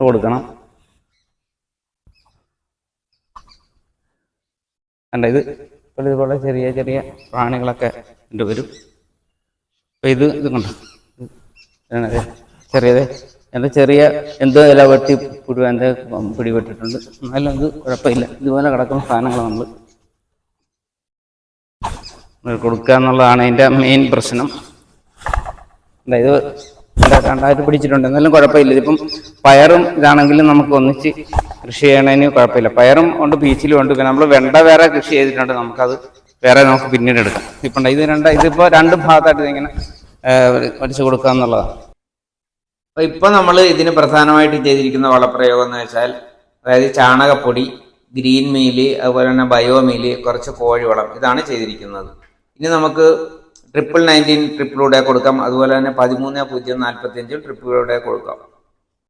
കൊടുക്കണം. കണ്ട ഇത് ഇതുപോലെ ചെറിയ ചെറിയ പ്രാണികളൊക്കെ വരും. അപ്പം ഇത് കണ്ടോ, ചെറിയത് എന്താ ചെറിയ എന്തോ ഇല വെട്ടി പുഴു എന്താ പിടിപെട്ടിട്ടുണ്ട്. എന്നാലും ഇത് കുഴപ്പമില്ല. ഇതുപോലെ കിടക്കുന്ന സാധനങ്ങൾ നമ്മൾ കൊടുക്കുക എന്നുള്ളതാണ് അതിൻ്റെ മെയിൻ പ്രശ്നം. ഇത് രണ്ടായിട്ട് പിടിച്ചിട്ടുണ്ട്, എന്നാലും കുഴപ്പമില്ല. ഇതിപ്പം പയറും ഇതാണെങ്കിലും നമുക്ക് ഒന്നിച്ച് കൃഷി ചെയ്യണതിന് കുഴപ്പമില്ല. പയറും ഉണ്ട്, പീച്ചിലും ഉണ്ട്. പിന്നെ നമ്മൾ വെണ്ട വേറെ കൃഷി ചെയ്തിട്ടുണ്ട്, നമുക്കത് വേറെ നമുക്ക് പിന്നീട് എടുക്കാം. ഇപ്പം ഇതിപ്പോൾ രണ്ട് ഭാഗത്തായിട്ട് ഇങ്ങനെ വലിച്ചു കൊടുക്കുക എന്നുള്ളതാണ്. അപ്പോൾ ഇപ്പോൾ നമ്മൾ ഇതിന് പ്രധാനമായിട്ട് ചെയ്തിരിക്കുന്ന വളപ്രയോഗം എന്ന് വെച്ചാൽ, അതായത് ചാണകപ്പൊടി, ഗ്രീൻ മീല്, അതുപോലെ തന്നെ ബയോമീല്, കുറച്ച് കോഴിവളം, ഇതാണ് ചെയ്തിരിക്കുന്നത്. ഇനി നമുക്ക് 1919 ട്രിപ്പിലൂടെ കൊടുക്കാം. അതുപോലെ തന്നെ 13-0-45 ട്രിപ്പിലൂടെ കൊടുക്കാം.